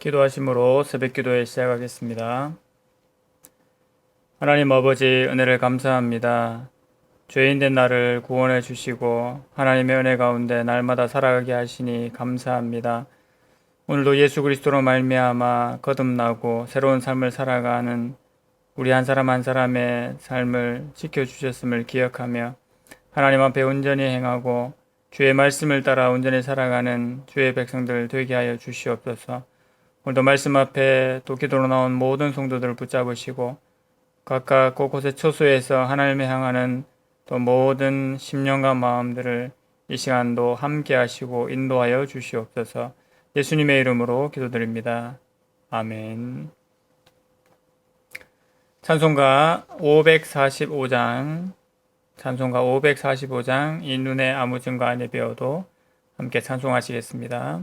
기도하심으로 새벽기도에 시작하겠습니다. 하나님 아버지, 은혜를 감사합니다. 죄인된 나를 구원해 주시고 하나님의 은혜 가운데 날마다 살아가게 하시니 감사합니다. 오늘도 예수 그리스도로 말미암아 거듭나고 새로운 삶을 살아가는 우리 한 사람 한 사람의 삶을 지켜주셨음을 기억하며 하나님 앞에 온전히 행하고 주의 말씀을 따라 온전히 살아가는 주의 백성들 되게 하여 주시옵소서. 오늘도 말씀 앞에 또 기도로 나온 모든 성도들을 붙잡으시고 각각 곳곳에 처소에서 하나님을 향하는 또 모든 심령과 마음들을 이 시간도 함께 하시고 인도하여 주시옵소서. 예수님의 이름으로 기도드립니다. 아멘. 찬송가 545장 이 눈에 아무 증거 안에 배어도 함께 찬송하시겠습니다.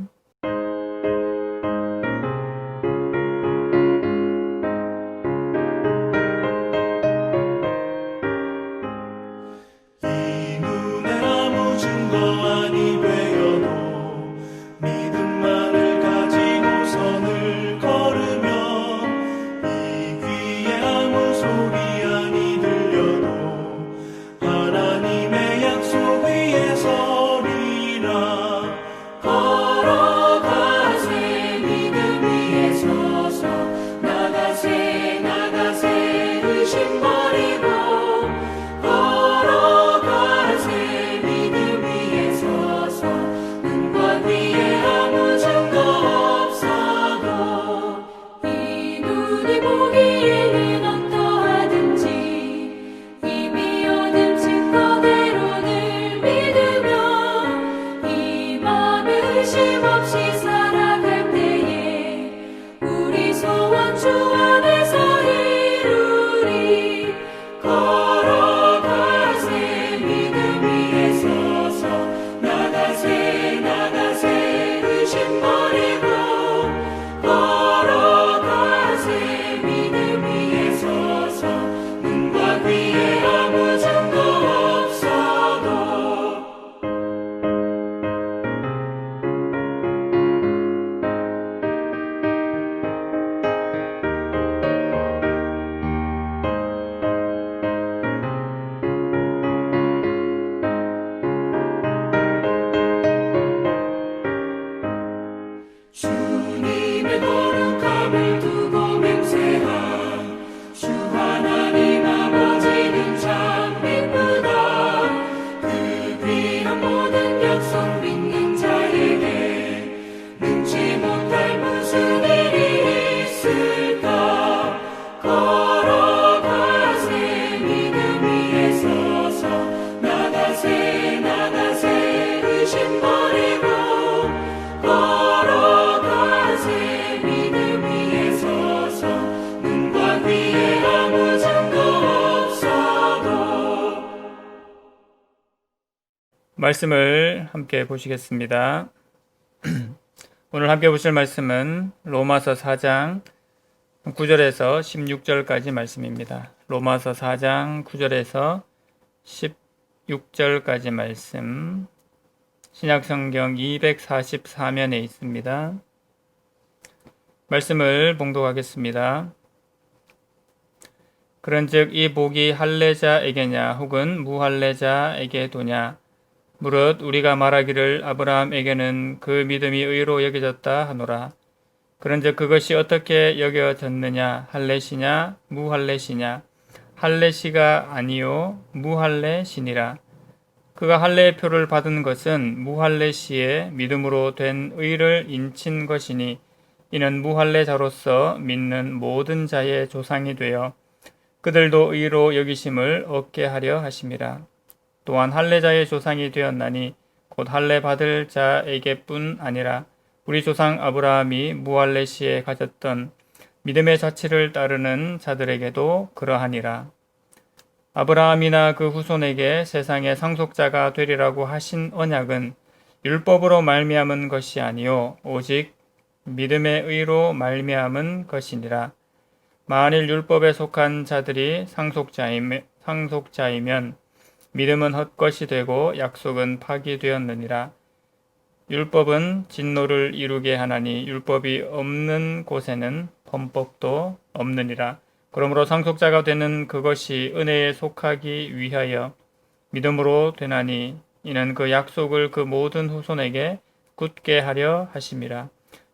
말씀을 함께 보시겠습니다. 오늘 함께 보실 말씀은 로마서 4장 9절에서 16절까지 말씀입니다. 로마서 4장 9절에서 16절까지 말씀, 신약성경 244면에 있습니다. 말씀을 봉독하겠습니다. 그런즉 이 복이 할례자에게냐 혹은 무할례자에게도냐? 무릇 우리가 말하기를 아브라함에게는 그 믿음이 의로 여겨졌다 하노라. 그런즉 그것이 어떻게 여겨졌느냐? 할례시냐 무할례시냐? 할례시가 아니요 무할례시니라. 그가 할례의 표를 받은 것은 무할례시의 믿음으로 된 의를 인친 것이니 이는 무할례자로서 믿는 모든 자의 조상이 되어 그들도 의로 여기심을 얻게 하려 하심이라. 또한 할례자의 조상이 되었나니 곧 할례 받을 자에게뿐 아니라 우리 조상 아브라함이 무할례시에 가졌던 믿음의 자치를 따르는 자들에게도 그러하니라. 아브라함이나 그 후손에게 세상의 상속자가 되리라고 하신 언약은 율법으로 말미암은 것이 아니요 오직 믿음의 의로 말미암은 것이니라. 만일 율법에 속한 자들이 상속자이면 믿음은 헛것이 되고 약속은 파기되었느니라. 율법은 진노를 이루게 하나니 율법이 없는 곳에는 범법도 없느니라. 그러므로 상속자가 되는 그것이 은혜에 속하기 위하여 믿음으로 되나니 이는 그 약속을 그 모든 후손에게 굳게 하려 하심이라.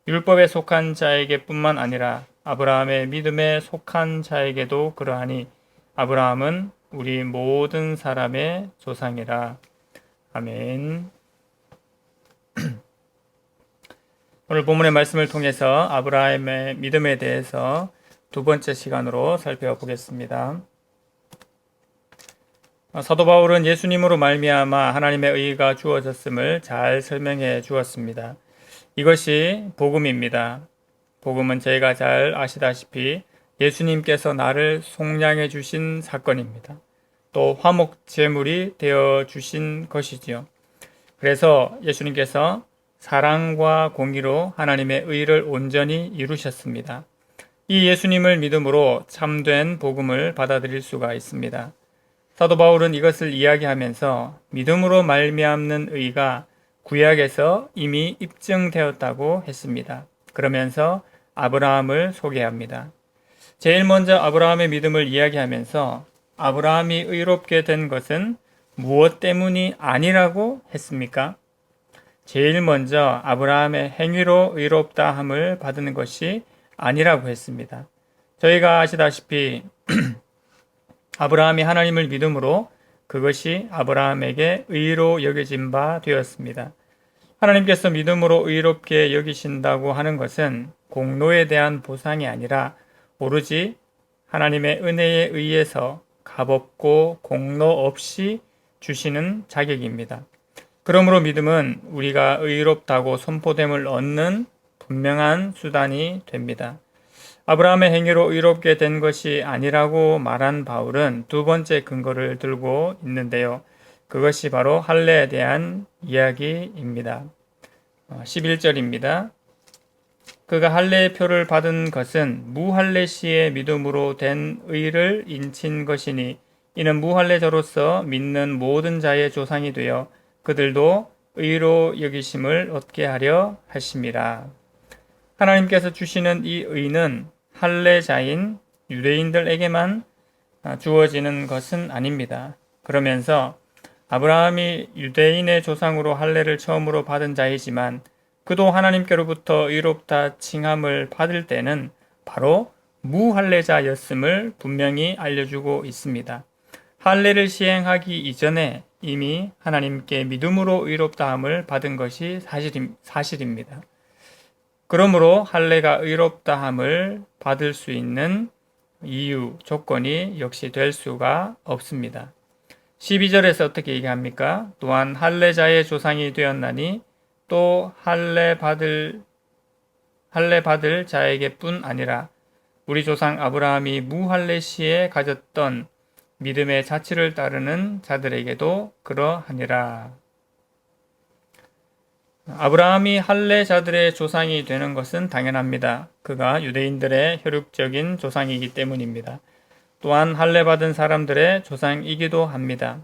율법에 속한 자에게 뿐만 아니라 아브라함의 믿음에 속한 자에게도 그러하니 아브라함은 우리 모든 사람의 조상이라. 아멘. 오늘 본문의 말씀을 통해서 아브라함의 믿음에 대해서 두 번째 시간으로 살펴보겠습니다. 사도 바울은 예수님으로 말미암아 하나님의 의가 주어졌음을 잘 설명해 주었습니다. 이것이 복음입니다. 복음은 저희가 잘 아시다시피 예수님께서 나를 속량해 주신 사건입니다. 또 화목 제물이 되어 주신 것이지요. 그래서 예수님께서 사랑과 공의로 하나님의 의를 온전히 이루셨습니다. 이 예수님을 믿음으로 참된 복음을 받아들일 수가 있습니다. 사도 바울은 이것을 이야기하면서 믿음으로 말미암는 의가 구약에서 이미 입증되었다고 했습니다. 그러면서 아브라함을 소개합니다. 제일 먼저 아브라함의 믿음을 이야기하면서 아브라함이 의롭게 된 것은 무엇 때문이 아니라고 했습니까? 제일 먼저 아브라함의 행위로 의롭다 함을 받는 것이 아니라고 했습니다. 저희가 아시다시피 아브라함이 하나님을 믿음으로 그것이 아브라함에게 의로 여겨진 바 되었습니다. 하나님께서 믿음으로 의롭게 여기신다고 하는 것은 공로에 대한 보상이 아니라 오로지 하나님의 은혜에 의해서 값없고 공로 없이 주시는 자격입니다. 그러므로 믿음은 우리가 의롭다고 선포됨을 얻는 분명한 수단이 됩니다. 아브라함의 행위로 의롭게 된 것이 아니라고 말한 바울은 두 번째 근거를 들고 있는데요. 그것이 바로 할례에 대한 이야기입니다. 11절입니다. 그가 할례의 표를 받은 것은 무할례 시의 믿음으로 된 의를 인친 것이니 이는 무할례자로서 믿는 모든 자의 조상이 되어 그들도 의로 여기심을 얻게 하려 하심이라. 하나님께서 주시는 이 의는 할례자인 유대인들에게만 주어지는 것은 아닙니다. 그러면서 아브라함이 유대인의 조상으로 할례를 처음으로 받은 자이지만 그도 하나님께로부터 의롭다 칭함을 받을 때는 바로 무할례자였음을 분명히 알려주고 있습니다. 할례를 시행하기 이전에 이미 하나님께 믿음으로 의롭다함을 받은 것이 사실입니다. 그러므로 할례가 의롭다함을 받을 수 있는 이유, 조건이 역시 될 수가 없습니다. 12절에서 어떻게 얘기합니까? 또한 할례자의 조상이 되었나니 또 할례 받을 자에게 뿐 아니라 우리 조상 아브라함이 무할례 시에 가졌던 믿음의 자치를 따르는 자들에게도 그러하니라. 아브라함이 할례자들의 조상이 되는 것은 당연합니다. 그가 유대인들의 혈육적인 조상이기 때문입니다. 또한 할례받은 사람들의 조상이기도 합니다.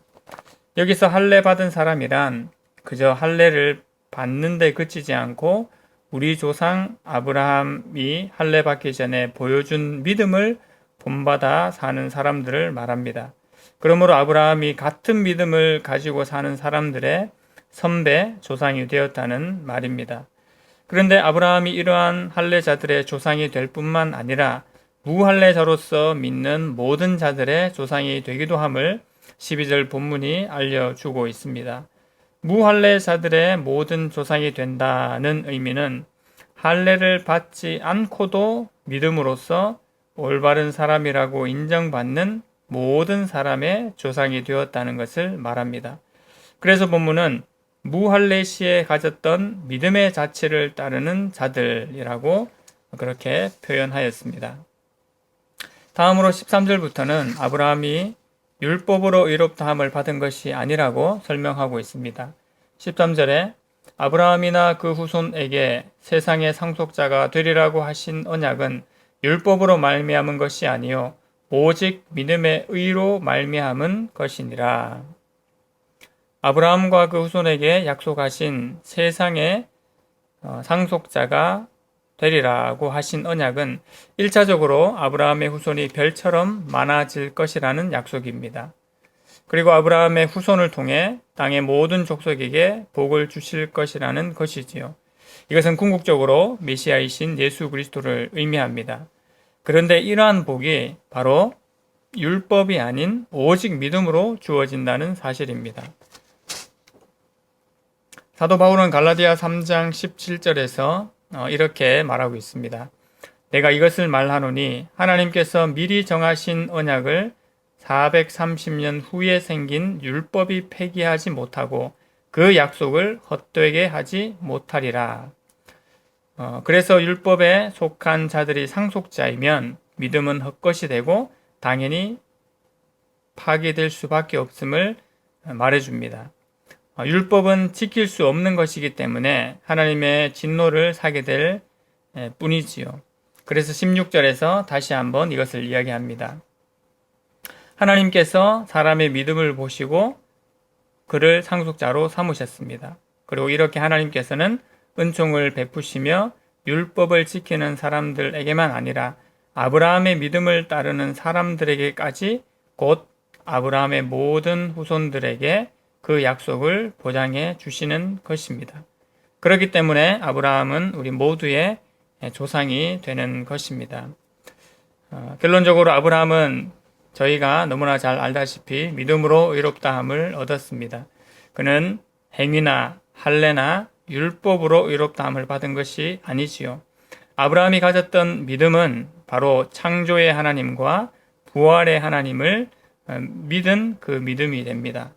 여기서 할례받은 사람이란 그저 할례를 받는 데 그치지 않고 우리 조상 아브라함이 할례받기 전에 보여준 믿음을 본받아 사는 사람들을 말합니다. 그러므로 아브라함이 같은 믿음을 가지고 사는 사람들의 선배 조상이 되었다는 말입니다. 그런데 아브라함이 이러한 할례자들의 조상이 될 뿐만 아니라 무할례자로서 믿는 모든 자들의 조상이 되기도 함을 12절 본문이 알려주고 있습니다. 무할례자들의 모든 조상이 된다는 의미는 할례를 받지 않고도 믿음으로써 올바른 사람이라고 인정받는 모든 사람의 조상이 되었다는 것을 말합니다. 그래서 본문은 무할례 시에 가졌던 믿음의 자치를 따르는 자들이라고 그렇게 표현하였습니다. 다음으로 13절부터는 아브라함이 율법으로 의롭다함을 받은 것이 아니라고 설명하고 있습니다. 13절에 아브라함이나 그 후손에게 세상의 상속자가 되리라고 하신 언약은 율법으로 말미암은 것이 아니요 오직 믿음의 의로 말미암은 것이니라. 아브라함과 그 후손에게 약속하신 세상의 상속자가 되리라고 하신 언약은 1차적으로 아브라함의 후손이 별처럼 많아질 것이라는 약속입니다. 그리고 아브라함의 후손을 통해 땅의 모든 족속에게 복을 주실 것이라는 것이지요. 이것은 궁극적으로 메시아이신 예수 그리스도를 의미합니다. 그런데 이러한 복이 바로 율법이 아닌 오직 믿음으로 주어진다는 사실입니다. 사도 바울은 갈라디아 3장 17절에서 이렇게 말하고 있습니다. 내가 이것을 말하노니 하나님께서 미리 정하신 언약을 430년 후에 생긴 율법이 폐기하지 못하고 그 약속을 헛되게 하지 못하리라. 그래서 율법에 속한 자들이 상속자이면 믿음은 헛것이 되고 당연히 파괴될 수밖에 없음을 말해줍니다. 율법은 지킬 수 없는 것이기 때문에 하나님의 진노를 사게 될 뿐이지요. 그래서 16절에서 다시 한번 이것을 이야기합니다. 하나님께서 사람의 믿음을 보시고 그를 상속자로 삼으셨습니다. 그리고 이렇게 하나님께서는 은총을 베푸시며 율법을 지키는 사람들에게만 아니라 아브라함의 믿음을 따르는 사람들에게까지 곧 아브라함의 모든 후손들에게 그 약속을 보장해 주시는 것입니다. 그렇기 때문에 아브라함은 우리 모두의 조상이 되는 것입니다. 결론적으로 아브라함은 저희가 너무나 잘 알다시피 믿음으로 의롭다함을 얻었습니다. 그는 행위나 할례나 율법으로 의롭다함을 받은 것이 아니지요. 아브라함이 가졌던 믿음은 바로 창조의 하나님과 부활의 하나님을 믿은 그 믿음이 됩니다.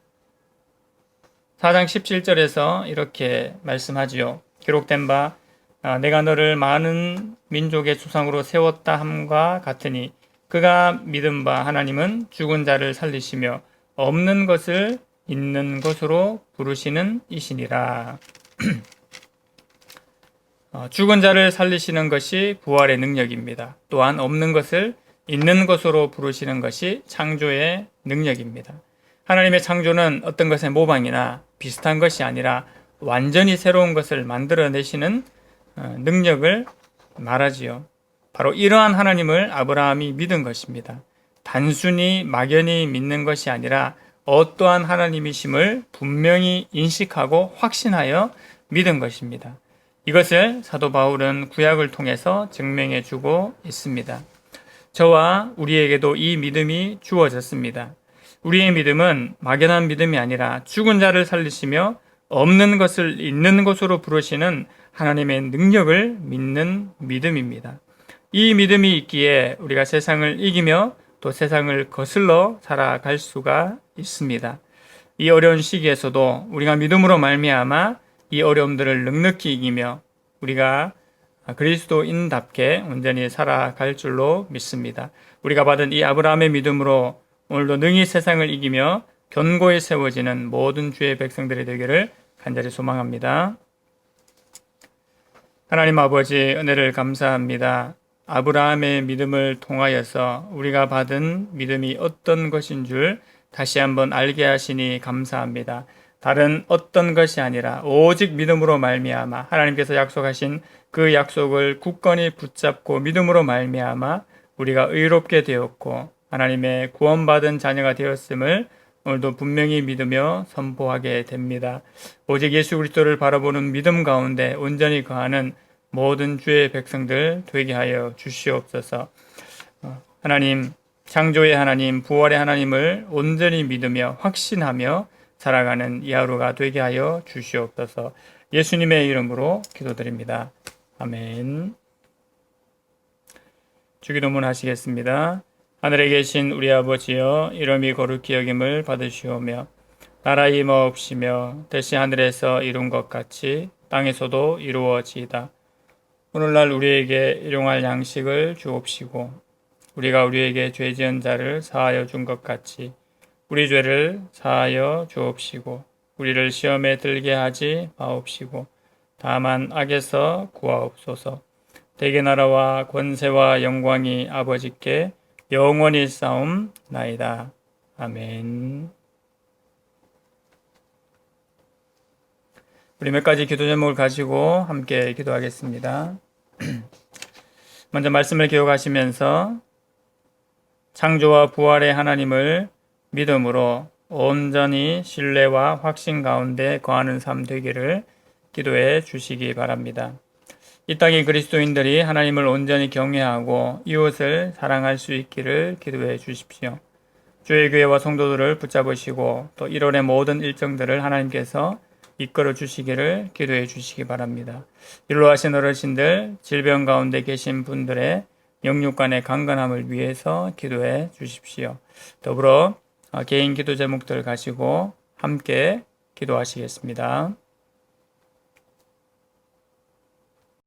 4장 17절에서 이렇게 말씀하지요. 기록된 바 내가 너를 많은 민족의 조상으로 세웠다 함과 같으니 그가 믿은 바 하나님은 죽은 자를 살리시며 없는 것을 있는 것으로 부르시는 이시니라. 죽은 자를 살리시는 것이 부활의 능력입니다. 또한 없는 것을 있는 것으로 부르시는 것이 창조의 능력입니다. 하나님의 창조는 어떤 것의 모방이나 비슷한 것이 아니라 완전히 새로운 것을 만들어내시는 능력을 말하지요. 바로 이러한 하나님을 아브라함이 믿은 것입니다. 단순히 막연히 믿는 것이 아니라 어떠한 하나님이심을 분명히 인식하고 확신하여 믿은 것입니다. 이것을 사도 바울은 구약을 통해서 증명해 주고 있습니다. 저와 우리에게도 이 믿음이 주어졌습니다. 우리의 믿음은 막연한 믿음이 아니라 죽은 자를 살리시며 없는 것을 있는 것으로 부르시는 하나님의 능력을 믿는 믿음입니다. 이 믿음이 있기에 우리가 세상을 이기며 또 세상을 거슬러 살아갈 수가 있습니다. 이 어려운 시기에서도 우리가 믿음으로 말미암아 이 어려움들을 넉넉히 이기며 우리가 그리스도인답게 온전히 살아갈 줄로 믿습니다. 우리가 받은 이 아브라함의 믿음으로 오늘도 능히 세상을 이기며 견고히 세워지는 모든 주의 백성들이 되기를 간절히 소망합니다. 하나님 아버지, 은혜를 감사합니다. 아브라함의 믿음을 통하여서 우리가 받은 믿음이 어떤 것인 줄 다시 한번 알게 하시니 감사합니다. 다른 어떤 것이 아니라 오직 믿음으로 말미암아 하나님께서 약속하신 그 약속을 굳건히 붙잡고 믿음으로 말미암아 우리가 의롭게 되었고 하나님의 구원받은 자녀가 되었음을 오늘도 분명히 믿으며 선포하게 됩니다. 오직 예수 그리스도를 바라보는 믿음 가운데 온전히 거하는 모든 주의 백성들 되게 하여 주시옵소서. 하나님, 창조의 하나님, 부활의 하나님을 온전히 믿으며 확신하며 살아가는 이 하루가 되게 하여 주시옵소서. 예수님의 이름으로 기도드립니다. 아멘. 주기도문 하시겠습니다. 하늘에 계신 우리 아버지여, 이름이 거룩히 여김을 받으시오며 나라의 임하옵시며 뜻이 하늘에서 이룬 것 같이 땅에서도 이루어지이다. 오늘날 우리에게 일용할 양식을 주옵시고 우리가 우리에게 죄 지은 자를 사하여 준 것 같이 우리 죄를 사하여 주옵시고 우리를 시험에 들게 하지 마옵시고 다만 악에서 구하옵소서. 대개 나라와 권세와 영광이 아버지께 영원히 싸움나이다. 아멘. 우리 몇 가지 기도 제목을 가지고 함께 기도하겠습니다. 먼저 말씀을 기억하시면서 창조와 부활의 하나님을 믿음으로 온전히 신뢰와 확신 가운데 거하는 삶 되기를 기도해 주시기 바랍니다. 이 땅의 그리스도인들이 하나님을 온전히 경외하고 이웃을 사랑할 수 있기를 기도해 주십시오. 주의 교회와 성도들을 붙잡으시고 또 1월의 모든 일정들을 하나님께서 이끌어 주시기를 기도해 주시기 바랍니다. 일로하신 어르신들, 질병 가운데 계신 분들의 영육간의 강건함을 위해서 기도해 주십시오. 더불어 개인 기도 제목들 가지고 함께 기도하시겠습니다.